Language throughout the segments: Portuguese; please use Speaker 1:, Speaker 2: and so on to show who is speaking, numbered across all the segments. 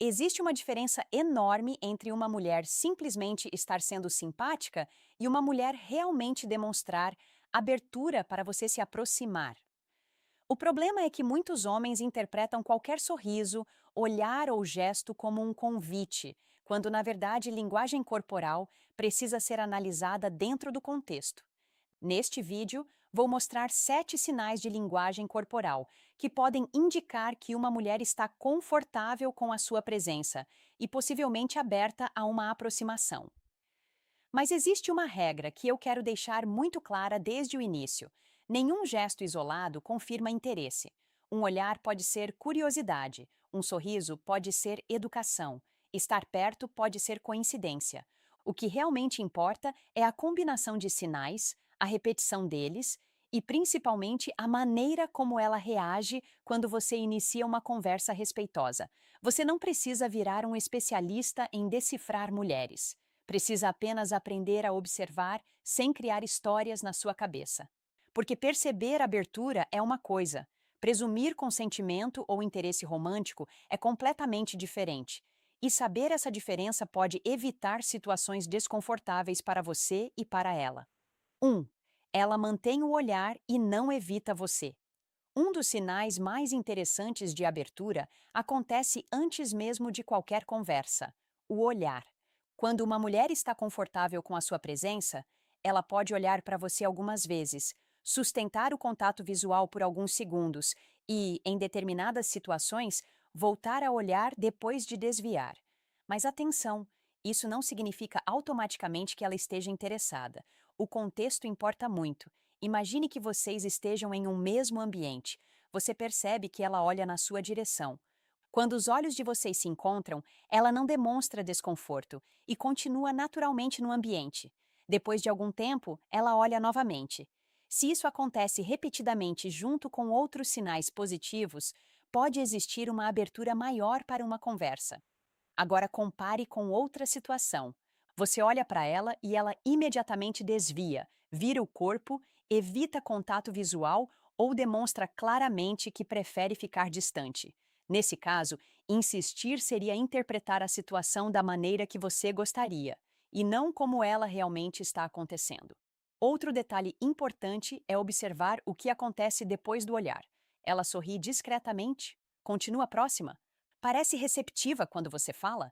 Speaker 1: Existe uma diferença enorme entre uma mulher simplesmente estar sendo simpática e uma mulher realmente demonstrar abertura para você se aproximar. O problema é que muitos homens interpretam qualquer sorriso, olhar ou gesto como um convite, quando na verdade linguagem corporal precisa ser analisada dentro do contexto. Neste vídeo, vou mostrar 7 sinais de linguagem corporal que podem indicar que uma mulher está confortável com a sua presença e possivelmente aberta a uma aproximação. Mas existe uma regra que eu quero deixar muito clara desde o início. Nenhum gesto isolado confirma interesse. Um olhar pode ser curiosidade, um sorriso pode ser educação, estar perto pode ser coincidência. O que realmente importa é a combinação de sinais, a repetição deles e principalmente a maneira como ela reage quando você inicia uma conversa respeitosa. Você não precisa virar um especialista em decifrar mulheres. Precisa apenas aprender a observar sem criar histórias na sua cabeça. Porque perceber abertura é uma coisa, presumir consentimento ou interesse romântico é completamente diferente. E saber essa diferença pode evitar situações desconfortáveis para você e para ela. 1. Ela mantém o olhar e não evita você. Um dos sinais mais interessantes de abertura acontece antes mesmo de qualquer conversa: o olhar. Quando uma mulher está confortável com a sua presença, ela pode olhar para você algumas vezes, sustentar o contato visual por alguns segundos e, em determinadas situações, voltar a olhar depois de desviar. Mas atenção, isso não significa automaticamente que ela esteja interessada. O contexto importa muito. Imagine que vocês estejam em um mesmo ambiente. Você percebe que ela olha na sua direção. Quando os olhos de vocês se encontram, ela não demonstra desconforto e continua naturalmente no ambiente. Depois de algum tempo, ela olha novamente. Se isso acontece repetidamente junto com outros sinais positivos, pode existir uma abertura maior para uma conversa. Agora compare com outra situação. Você olha para ela e ela imediatamente desvia, vira o corpo, evita contato visual ou demonstra claramente que prefere ficar distante. Nesse caso, insistir seria interpretar a situação da maneira que você gostaria, e não como ela realmente está acontecendo. Outro detalhe importante é observar o que acontece depois do olhar. Ela sorri discretamente? Continua próxima? Parece receptiva quando você fala?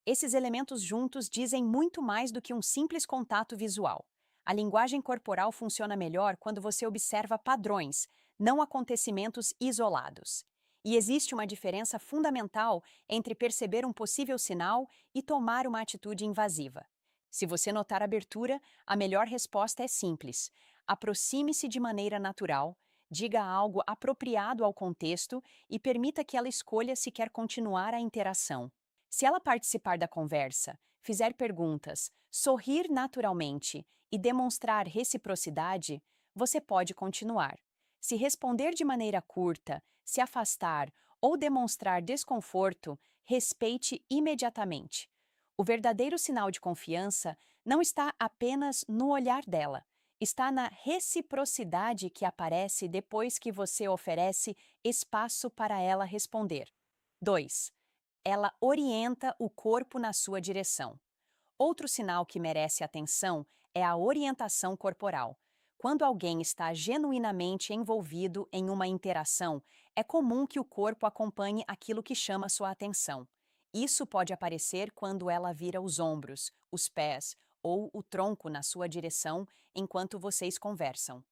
Speaker 1: Esses elementos juntos dizem muito mais do que um simples contato visual. A linguagem corporal funciona melhor quando você observa padrões, não acontecimentos isolados. E existe uma diferença fundamental entre perceber um possível sinal e tomar uma atitude invasiva. Se você notar abertura, a melhor resposta é simples. Aproxime-se de maneira natural, diga algo apropriado ao contexto e permita que ela escolha se quer continuar a interação. Se ela participar da conversa, fizer perguntas, sorrir naturalmente e demonstrar reciprocidade, você pode continuar. Se responder de maneira curta, se afastar ou demonstrar desconforto, respeite imediatamente. O verdadeiro sinal de confiança não está apenas no olhar dela, está na reciprocidade que aparece depois que você oferece espaço para ela responder. 2. Ela orienta o corpo na sua direção. Outro sinal que merece atenção é a orientação corporal. Quando alguém está genuinamente envolvido em uma interação, é comum que o corpo acompanhe aquilo que chama sua atenção. Isso pode aparecer quando ela vira os ombros, os pés ou o tronco na sua direção enquanto vocês conversam.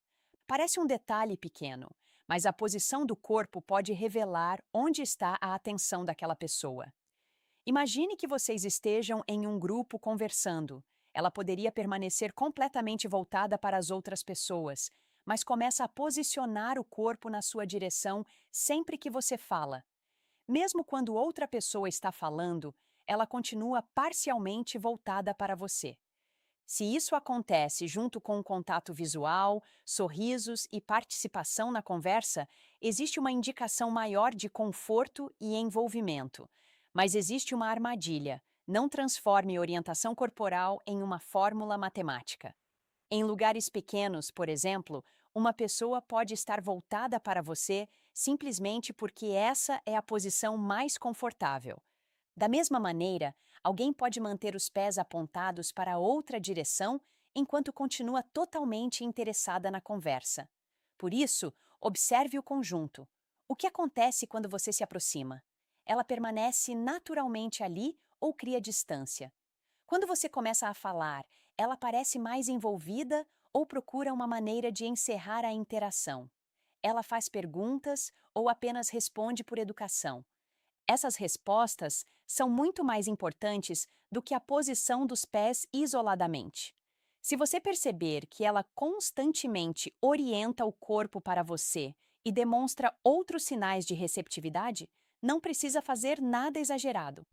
Speaker 1: Parece um detalhe pequeno, mas a posição do corpo pode revelar onde está a atenção daquela pessoa. Imagine que vocês estejam em um grupo conversando. Ela poderia permanecer completamente voltada para as outras pessoas, mas começa a posicionar o corpo na sua direção sempre que você fala. Mesmo quando outra pessoa está falando, ela continua parcialmente voltada para você. Se isso acontece junto com o contato visual, sorrisos e participação na conversa, existe uma indicação maior de conforto e envolvimento. Mas existe uma armadilha: não transforme orientação corporal em uma fórmula matemática. Em lugares pequenos, por exemplo, uma pessoa pode estar voltada para você simplesmente porque essa é a posição mais confortável. Da mesma maneira, alguém pode manter os pés apontados para outra direção enquanto continua totalmente interessada na conversa. Por isso, observe o conjunto. O que acontece quando você se aproxima? Ela permanece naturalmente ali ou cria distância? Quando você começa a falar, ela parece mais envolvida ou procura uma maneira de encerrar a interação? Ela faz perguntas ou apenas responde por educação? Essas respostas são muito mais importantes do que a posição dos pés isoladamente. Se você perceber que ela constantemente orienta o corpo para você e demonstra outros sinais de receptividade, não precisa fazer nada exagerado.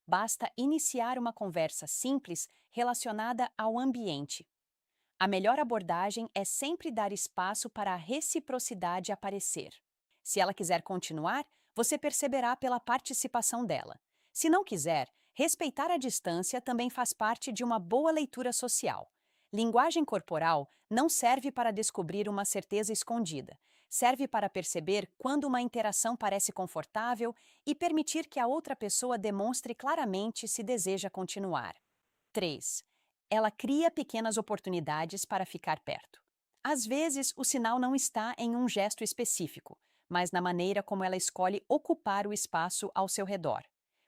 Speaker 1: Basta iniciar uma conversa simples relacionada ao ambiente. A melhor abordagem é sempre dar espaço para a reciprocidade aparecer. Se ela quiser continuar, você perceberá pela participação dela. Se não quiser, respeitar a distância também faz parte de uma boa leitura social. Linguagem corporal não serve para descobrir uma certeza escondida. Serve para perceber quando uma interação parece confortável e permitir que a outra pessoa demonstre claramente se deseja continuar. 3. Ela cria pequenas oportunidades para ficar perto. Às vezes, o sinal não está em um gesto específico, mas na maneira como ela escolhe ocupar o espaço ao seu redor.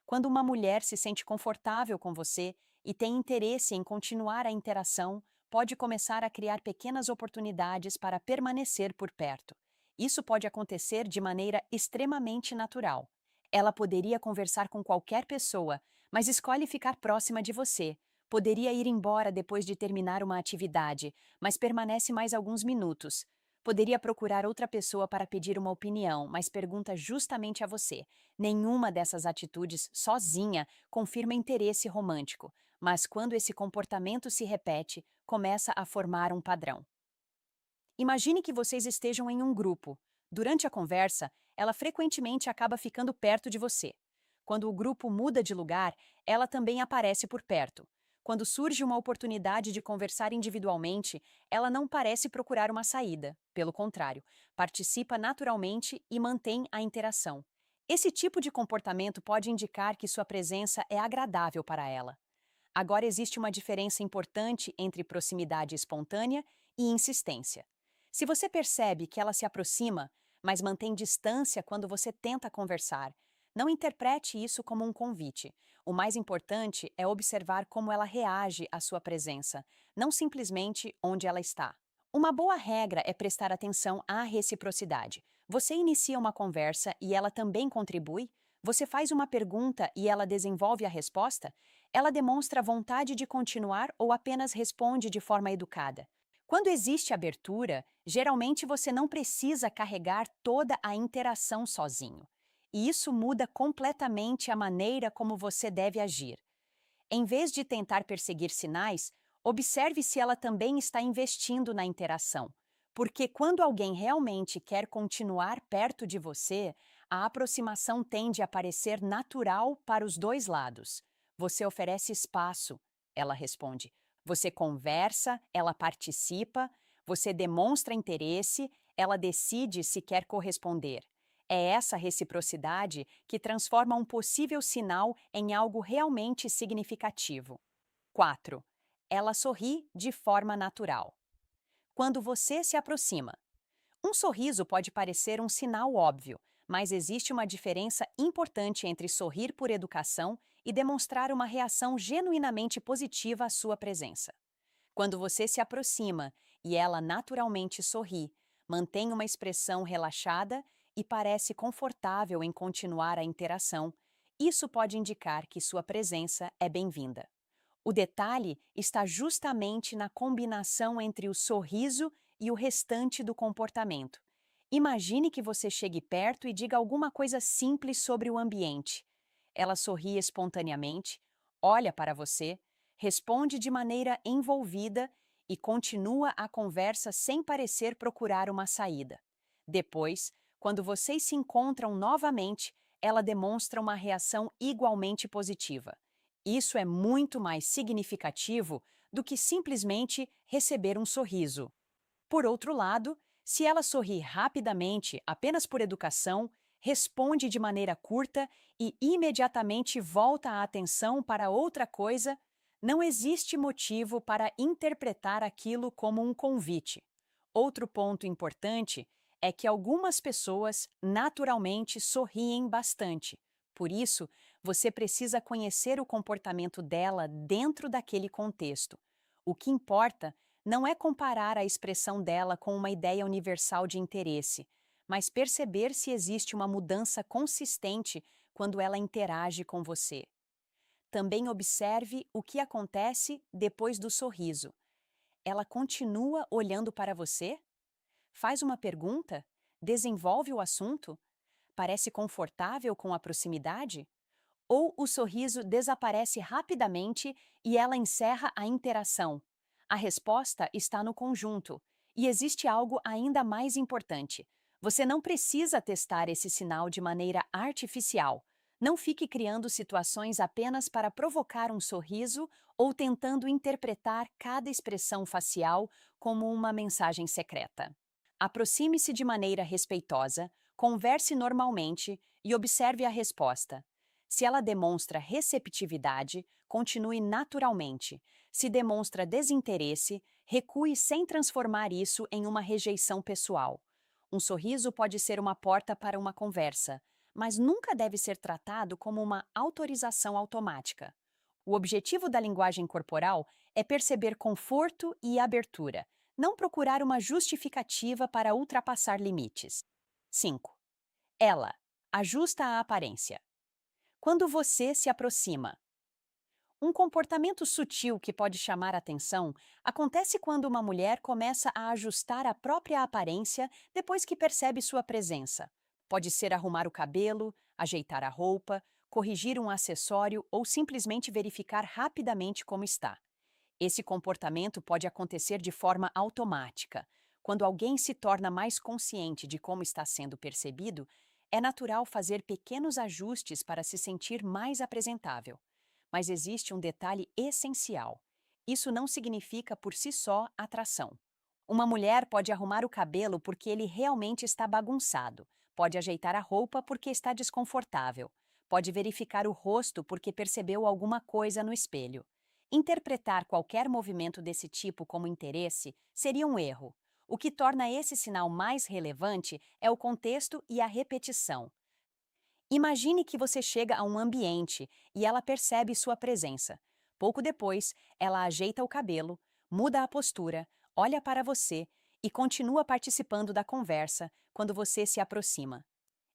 Speaker 1: Quando uma mulher se sente confortável com você e tem interesse em continuar a interação, pode começar a criar pequenas oportunidades para permanecer por perto. Isso pode acontecer de maneira extremamente natural. Ela poderia conversar com qualquer pessoa, mas escolhe ficar próxima de você. Poderia ir embora depois de terminar uma atividade, mas permanece mais alguns minutos. Poderia procurar outra pessoa para pedir uma opinião, mas pergunta justamente a você. Nenhuma dessas atitudes, sozinha, confirma interesse romântico, mas quando esse comportamento se repete, começa a formar um padrão. Imagine que vocês estejam em um grupo. Durante a conversa, ela frequentemente acaba ficando perto de você. Quando o grupo muda de lugar, ela também aparece por perto. Quando surge uma oportunidade de conversar individualmente, ela não parece procurar uma saída. Pelo contrário, participa naturalmente e mantém a interação. Esse tipo de comportamento pode indicar que sua presença é agradável para ela. Agora existe uma diferença importante entre proximidade espontânea e insistência. Se você percebe que ela se aproxima, mas mantém distância quando você tenta conversar, não interprete isso como um convite. O mais importante é observar como ela reage à sua presença, não simplesmente onde ela está. Uma boa regra é prestar atenção à reciprocidade. Você inicia uma conversa e ela também contribui? Você faz uma pergunta e ela desenvolve a resposta? Ela demonstra vontade de continuar ou apenas responde de forma educada? Quando existe abertura, geralmente você não precisa carregar toda a interação sozinho. E isso muda completamente a maneira como você deve agir. Em vez de tentar perseguir sinais, observe se ela também está investindo na interação. Porque quando alguém realmente quer continuar perto de você, a aproximação tende a parecer natural para os dois lados. Você oferece espaço, ela responde. Você conversa, ela participa, você demonstra interesse, ela decide se quer corresponder. É essa reciprocidade que transforma um possível sinal em algo realmente significativo. 4. Ela sorri de forma natural. Quando você se aproxima. Um sorriso pode parecer um sinal óbvio, mas existe uma diferença importante entre sorrir por educação e demonstrar uma reação genuinamente positiva à sua presença. Quando você se aproxima e ela naturalmente sorri, mantém uma expressão relaxada e parece confortável em continuar a interação, isso pode indicar que sua presença é bem-vinda. O detalhe está justamente na combinação entre o sorriso e o restante do comportamento. Imagine que você chegue perto e diga alguma coisa simples sobre o ambiente. Ela sorri espontaneamente, olha para você, responde de maneira envolvida e continua a conversa sem parecer procurar uma saída. Depois, quando vocês se encontram novamente, ela demonstra uma reação igualmente positiva. Isso é muito mais significativo do que simplesmente receber um sorriso. Por outro lado, se ela sorrir rapidamente apenas por educação, responde de maneira curta e imediatamente volta a atenção para outra coisa, não existe motivo para interpretar aquilo como um convite. Outro ponto importante é que algumas pessoas naturalmente sorriem bastante. Por isso, você precisa conhecer o comportamento dela dentro daquele contexto. O que importa não é comparar a expressão dela com uma ideia universal de interesse, mas perceber se existe uma mudança consistente quando ela interage com você. Também observe o que acontece depois do sorriso. Ela continua olhando para você? Faz uma pergunta? Desenvolve o assunto? Parece confortável com a proximidade? Ou o sorriso desaparece rapidamente e ela encerra a interação? A resposta está no conjunto. E existe algo ainda mais importante. Você não precisa testar esse sinal de maneira artificial. Não fique criando situações apenas para provocar um sorriso ou tentando interpretar cada expressão facial como uma mensagem secreta. Aproxime-se de maneira respeitosa, converse normalmente e observe a resposta. Se ela demonstra receptividade, continue naturalmente. Se demonstra desinteresse, recue sem transformar isso em uma rejeição pessoal. Um sorriso pode ser uma porta para uma conversa, mas nunca deve ser tratado como uma autorização automática. O objetivo da linguagem corporal é perceber conforto e abertura, não procurar uma justificativa para ultrapassar limites. 5. Ela ajusta a aparência. Quando você se aproxima. Um comportamento sutil que pode chamar atenção acontece quando uma mulher começa a ajustar a própria aparência depois que percebe sua presença. Pode ser arrumar o cabelo, ajeitar a roupa, corrigir um acessório ou simplesmente verificar rapidamente como está. Esse comportamento pode acontecer de forma automática. Quando alguém se torna mais consciente de como está sendo percebido, é natural fazer pequenos ajustes para se sentir mais apresentável. Mas existe um detalhe essencial. Isso não significa por si só atração. Uma mulher pode arrumar o cabelo porque ele realmente está bagunçado, pode ajeitar a roupa porque está desconfortável, pode verificar o rosto porque percebeu alguma coisa no espelho. Interpretar qualquer movimento desse tipo como interesse seria um erro. O que torna esse sinal mais relevante é o contexto e a repetição. Imagine que você chega a um ambiente e ela percebe sua presença. Pouco depois, ela ajeita o cabelo, muda a postura, olha para você e continua participando da conversa quando você se aproxima.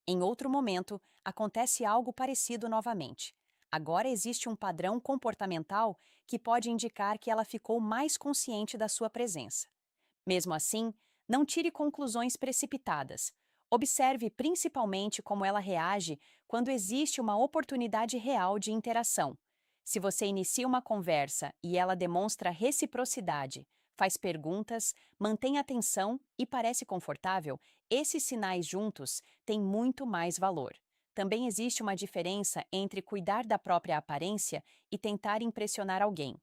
Speaker 1: Em outro momento, acontece algo parecido novamente. Agora existe um padrão comportamental que pode indicar que ela ficou mais consciente da sua presença. Mesmo assim, não tire conclusões precipitadas. Observe principalmente como ela reage quando existe uma oportunidade real de interação. Se você inicia uma conversa e ela demonstra reciprocidade, faz perguntas, mantém atenção e parece confortável, esses sinais juntos têm muito mais valor. Também existe uma diferença entre cuidar da própria aparência e tentar impressionar alguém.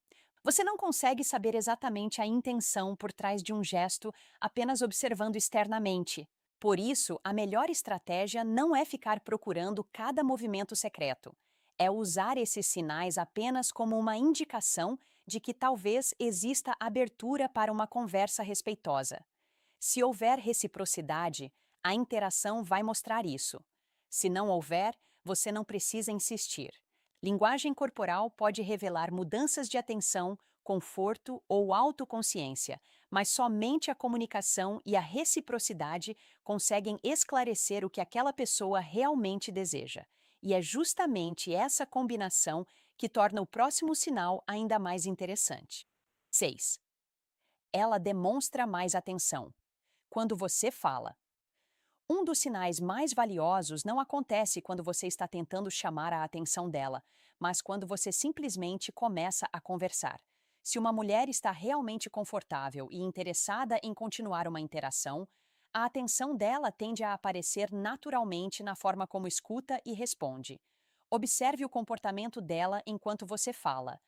Speaker 1: Você não consegue saber exatamente a intenção por trás de um gesto apenas observando externamente. Por isso, a melhor estratégia não é ficar procurando cada movimento secreto. É usar esses sinais apenas como uma indicação de que talvez exista abertura para uma conversa respeitosa. Se houver reciprocidade, a interação vai mostrar isso. Se não houver, você não precisa insistir. Linguagem corporal pode revelar mudanças de atenção, conforto ou autoconsciência, mas somente a comunicação e a reciprocidade conseguem esclarecer o que aquela pessoa realmente deseja. E é justamente essa combinação que torna o próximo sinal ainda mais interessante. 6. Ela demonstra mais atenção. Quando você fala. Um dos sinais mais valiosos não acontece quando você está tentando chamar a atenção dela, mas quando você simplesmente começa a conversar. Se uma mulher está realmente confortável e interessada em continuar uma interação, a atenção dela tende a aparecer naturalmente na forma como escuta e responde. Observe o comportamento dela enquanto você fala.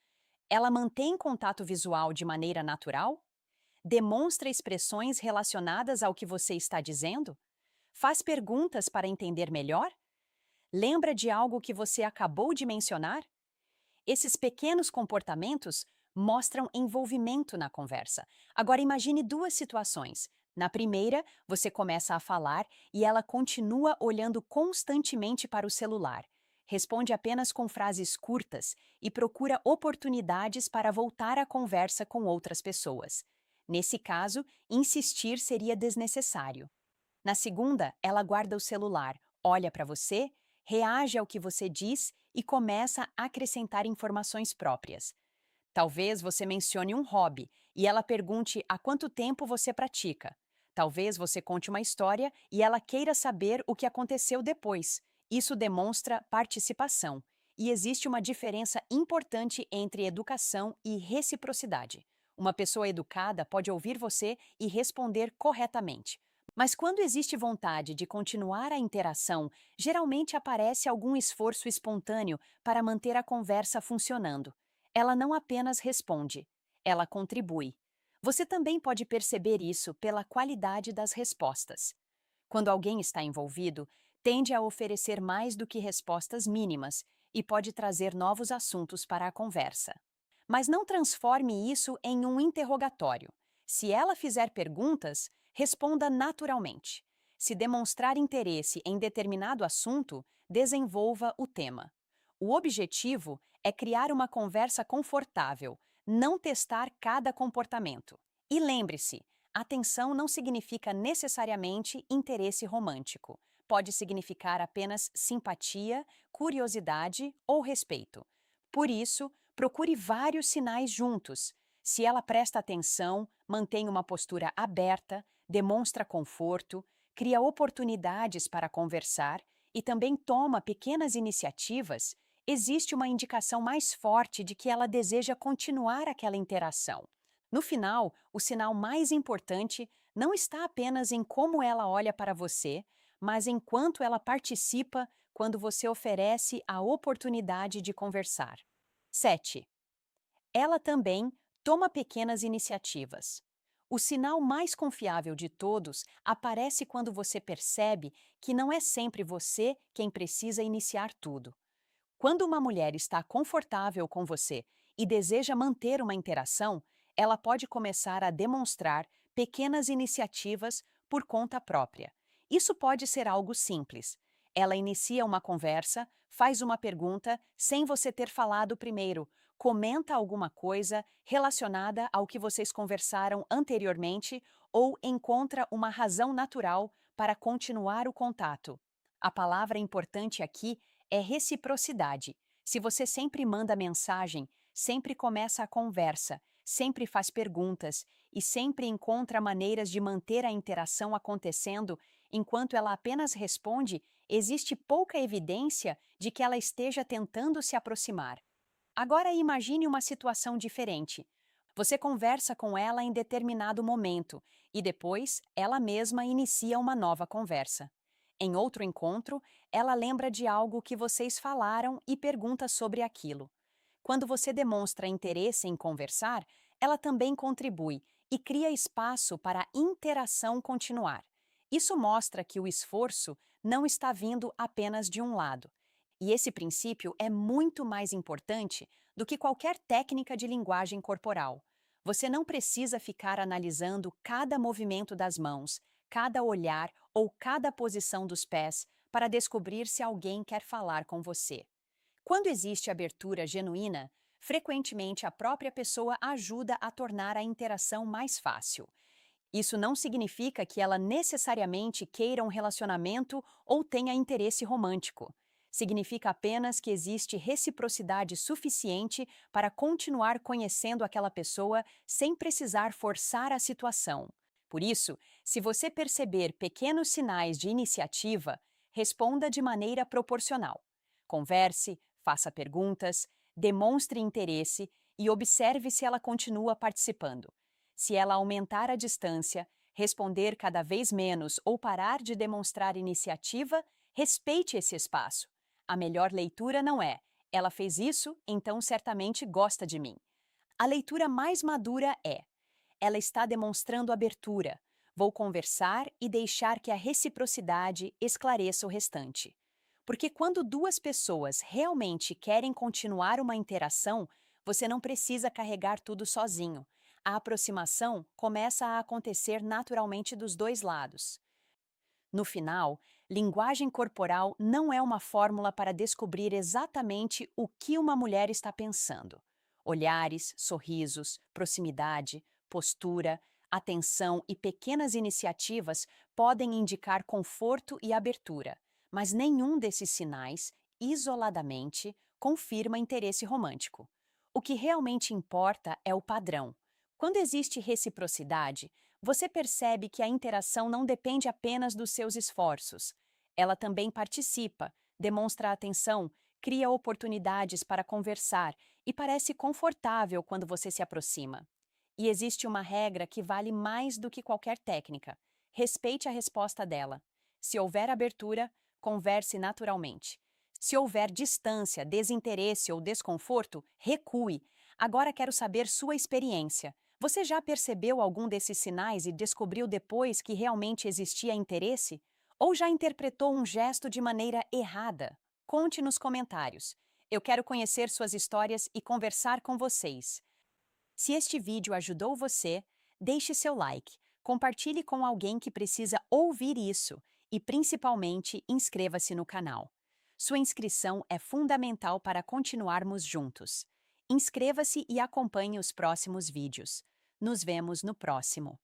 Speaker 1: Ela mantém contato visual de maneira natural? Demonstra expressões relacionadas ao que você está dizendo? Faz perguntas para entender melhor? Lembra de algo que você acabou de mencionar? Esses pequenos comportamentos mostram envolvimento na conversa. Agora imagine duas situações. Na primeira, você começa a falar e ela continua olhando constantemente para o celular. Responde apenas com frases curtas e procura oportunidades para voltar à conversa com outras pessoas. Nesse caso, insistir seria desnecessário. Na segunda, ela guarda o celular, olha para você, reage ao que você diz e começa a acrescentar informações próprias. Talvez você mencione um hobby e ela pergunte há quanto tempo você pratica. Talvez você conte uma história e ela queira saber o que aconteceu depois. Isso demonstra participação. E existe uma diferença importante entre educação e reciprocidade. Uma pessoa educada pode ouvir você e responder corretamente. Mas quando existe vontade de continuar a interação, geralmente aparece algum esforço espontâneo para manter a conversa funcionando. Ela não apenas responde, ela contribui. Você também pode perceber isso pela qualidade das respostas. Quando alguém está envolvido, tende a oferecer mais do que respostas mínimas e pode trazer novos assuntos para a conversa. Mas não transforme isso em um interrogatório. Se ela fizer perguntas, responda naturalmente. Se demonstrar interesse em determinado assunto, desenvolva o tema. O objetivo é criar uma conversa confortável, não testar cada comportamento. E lembre-se, atenção não significa necessariamente interesse romântico. Pode significar apenas simpatia, curiosidade ou respeito. Por isso, procure vários sinais juntos. Se ela presta atenção, mantém uma postura aberta, demonstra conforto, cria oportunidades para conversar e também toma pequenas iniciativas, existe uma indicação mais forte de que ela deseja continuar aquela interação. No final, o sinal mais importante não está apenas em como ela olha para você, mas em quanto ela participa quando você oferece a oportunidade de conversar. 7. Ela também toma pequenas iniciativas. O sinal mais confiável de todos aparece quando você percebe que não é sempre você quem precisa iniciar tudo. Quando uma mulher está confortável com você e deseja manter uma interação, ela pode começar a demonstrar pequenas iniciativas por conta própria. Isso pode ser algo simples. Ela inicia uma conversa, faz uma pergunta sem você ter falado primeiro, comenta alguma coisa relacionada ao que vocês conversaram anteriormente ou encontra uma razão natural para continuar o contato. A palavra importante aqui é reciprocidade. Se você sempre manda mensagem, sempre começa a conversa, sempre faz perguntas e sempre encontra maneiras de manter a interação acontecendo, enquanto ela apenas responde, existe pouca evidência de que ela esteja tentando se aproximar. Agora imagine uma situação diferente. Você conversa com ela em determinado momento e depois ela mesma inicia uma nova conversa. Em outro encontro, ela lembra de algo que vocês falaram e pergunta sobre aquilo. Quando você demonstra interesse em conversar, ela também contribui e cria espaço para a interação continuar. Isso mostra que o esforço não está vindo apenas de um lado. E esse princípio é muito mais importante do que qualquer técnica de linguagem corporal. Você não precisa ficar analisando cada movimento das mãos, cada olhar ou cada posição dos pés para descobrir se alguém quer falar com você. Quando existe abertura genuína, frequentemente a própria pessoa ajuda a tornar a interação mais fácil. Isso não significa que ela necessariamente queira um relacionamento ou tenha interesse romântico. Significa apenas que existe reciprocidade suficiente para continuar conhecendo aquela pessoa sem precisar forçar a situação. Por isso, se você perceber pequenos sinais de iniciativa, responda de maneira proporcional. Converse, faça perguntas, demonstre interesse e observe se ela continua participando. Se ela aumentar a distância, responder cada vez menos ou parar de demonstrar iniciativa, respeite esse espaço. A melhor leitura não é: ela fez isso, então certamente gosta de mim. A leitura mais madura é: ela está demonstrando abertura. Vou conversar e deixar que a reciprocidade esclareça o restante. Porque quando duas pessoas realmente querem continuar uma interação, você não precisa carregar tudo sozinho. A aproximação começa a acontecer naturalmente dos dois lados. No final, linguagem corporal não é uma fórmula para descobrir exatamente o que uma mulher está pensando. Olhares, sorrisos, proximidade, postura, atenção e pequenas iniciativas podem indicar conforto e abertura, mas nenhum desses sinais, isoladamente, confirma interesse romântico. O que realmente importa é o padrão. Quando existe reciprocidade, você percebe que a interação não depende apenas dos seus esforços. Ela também participa, demonstra atenção, cria oportunidades para conversar e parece confortável quando você se aproxima. E existe uma regra que vale mais do que qualquer técnica. Respeite a resposta dela. Se houver abertura, converse naturalmente. Se houver distância, desinteresse ou desconforto, recue. Agora quero saber sua experiência. Você já percebeu algum desses sinais e descobriu depois que realmente existia interesse? Ou já interpretou um gesto de maneira errada? Conte nos comentários. Eu quero conhecer suas histórias e conversar com vocês. Se este vídeo ajudou você, deixe seu like, compartilhe com alguém que precisa ouvir isso e, principalmente, inscreva-se no canal. Sua inscrição é fundamental para continuarmos juntos. Inscreva-se e acompanhe os próximos vídeos. Nos vemos no próximo.